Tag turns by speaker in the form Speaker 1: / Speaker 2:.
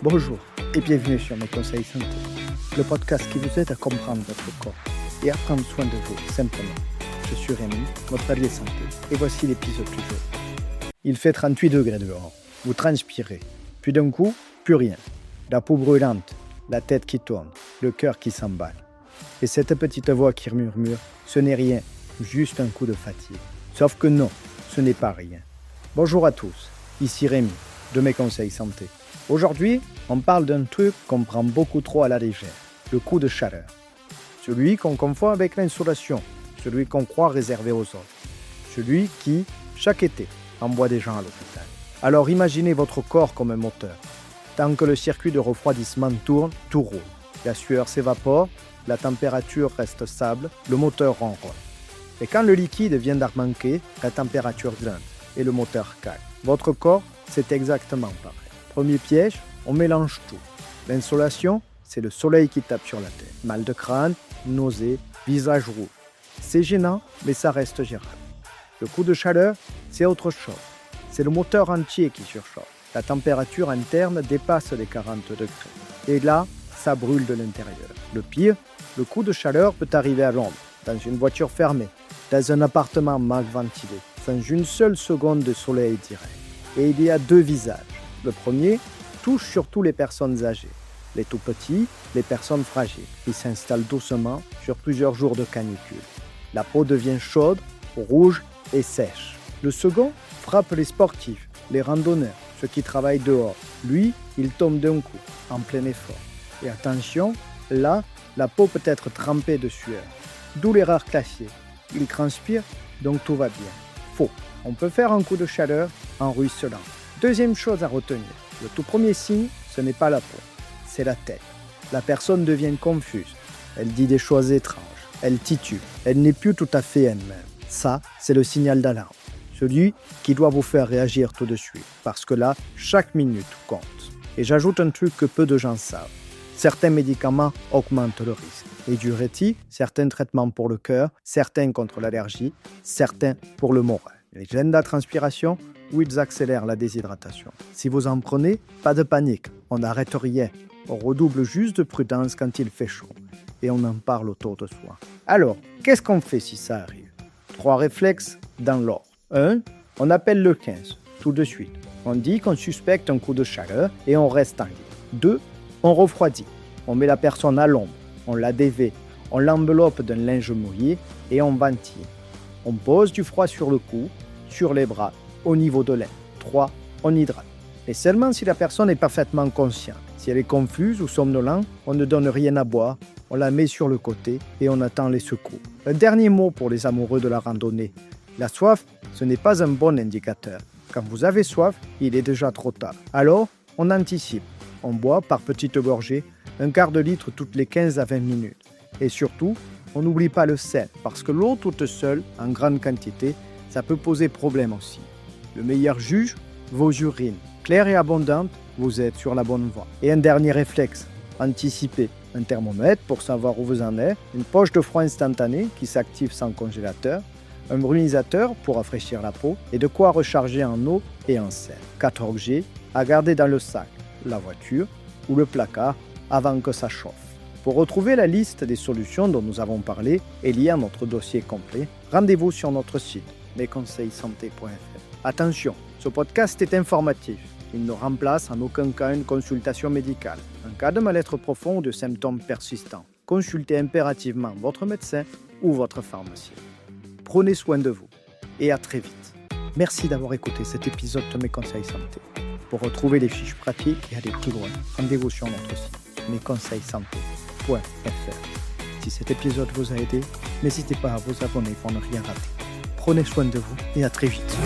Speaker 1: Bonjour et bienvenue sur Mes Conseils Santé, le podcast qui vous aide à comprendre votre corps et à prendre soin de vous simplement. Je suis Rémi, votre allié santé, et voici l'épisode du jour. Il fait 38 degrés dehors, vous transpirez, puis d'un coup, plus rien. La peau brûlante, la tête qui tourne, le cœur qui s'emballe. Et cette petite voix qui murmure, ce n'est rien, juste un coup de fatigue. Sauf que non, ce n'est pas rien. Bonjour à tous, ici Rémi, de Mes Conseils Santé. Aujourd'hui, on parle d'un truc qu'on prend beaucoup trop à la légère, le coup de chaleur. Celui qu'on confond avec l'insolation, celui qu'on croit réservé aux autres. Celui qui, chaque été, envoie des gens à l'hôpital. Alors imaginez votre corps comme un moteur. Tant que le circuit de refroidissement tourne, tout roule. La sueur s'évapore, la température reste stable, le moteur ronronne. Et quand le liquide vient d'en manquer, la température grimpe et le moteur cale. Votre corps, c'est exactement pareil. Premier piège, on mélange tout. L'insolation, c'est le soleil qui tape sur la tête. Mal de crâne, nausées, visage rouge. C'est gênant, mais ça reste gérable. Le coup de chaleur, c'est autre chose. C'est le moteur entier qui surchauffe. La température interne dépasse les 40 degrés. Et là, ça brûle de l'intérieur. Le pire, le coup de chaleur peut arriver à l'ombre, dans une voiture fermée, dans un appartement mal ventilé, sans une seule seconde de soleil direct. Et il y a deux visages. Le premier touche surtout les personnes âgées, les tout-petits, les personnes fragiles, qui s'installent doucement sur plusieurs jours de canicule. La peau devient chaude, rouge et sèche. Le second frappe les sportifs, les randonneurs, ceux qui travaillent dehors. Lui, il tombe d'un coup, en plein effort. Et attention, là, la peau peut être trempée de sueur. D'où l'erreur classique. Il transpire, donc tout va bien. Faux. On peut faire un coup de chaleur en ruisselant. Deuxième chose à retenir, le tout premier signe, ce n'est pas la peau, c'est la tête. La personne devient confuse, elle dit des choses étranges, elle titube, elle n'est plus tout à fait elle-même. Ça, c'est le signal d'alarme, celui qui doit vous faire réagir tout de suite, parce que là, chaque minute compte. Et j'ajoute un truc que peu de gens savent. Certains médicaments augmentent le risque. Les diurétiques, certains traitements pour le cœur, certains contre l'allergie, certains pour le moral. Les gènes de la transpiration, où ils accélèrent la déshydratation. Si vous en prenez, pas de panique, on n'arrête rien. On redouble juste de prudence quand il fait chaud. Et on en parle autour de soi. Alors, qu'est-ce qu'on fait si ça arrive ? 3 réflexes dans l'ordre. 1. On appelle le 15, tout de suite. On dit qu'on suspecte un coup de chaleur et on reste en lit. 2. On refroidit. On met la personne à l'ombre, on la dévait, on l'enveloppe d'un linge mouillé et on ventile. On pose du froid sur le cou, sur les bras, au niveau de l'aine. 3. On hydrate. Et seulement si la personne est parfaitement consciente. Si elle est confuse ou somnolente, on ne donne rien à boire, on la met sur le côté et on attend les secours. Un dernier mot pour les amoureux de la randonnée. La soif, ce n'est pas un bon indicateur. Quand vous avez soif, il est déjà trop tard. Alors, on anticipe. On boit par petites gorgées, un quart de litre toutes les 15 à 20 minutes. Et surtout, on n'oublie pas le sel, parce que l'eau toute seule, en grande quantité, ça peut poser problème aussi. Le meilleur juge, vos urines. Claires et abondantes, vous êtes sur la bonne voie. Et un dernier réflexe, anticiper. Un thermomètre pour savoir où vous en êtes, une poche de froid instantanée qui s'active sans congélateur, un brumisateur pour rafraîchir la peau et de quoi recharger en eau et en sel. 4 objets à garder dans le sac, la voiture ou le placard avant que ça chauffe. Pour retrouver la liste des solutions dont nous avons parlé et lire notre dossier complet, rendez-vous sur notre site mesconseilssanté.fr. Attention, ce podcast est informatif. Il ne remplace en aucun cas une consultation médicale. En cas de mal-être profond ou de symptômes persistants, consultez impérativement votre médecin ou votre pharmacien. Prenez soin de vous et à très vite. Merci d'avoir écouté cet épisode de Mes Conseils Santé. Pour retrouver les fiches pratiques et aller plus loin, rendez-vous sur notre site mesconseilssanté.fr. Si cet épisode vous a aidé, n'hésitez pas à vous abonner pour ne rien rater. Prenez soin de vous et à très vite.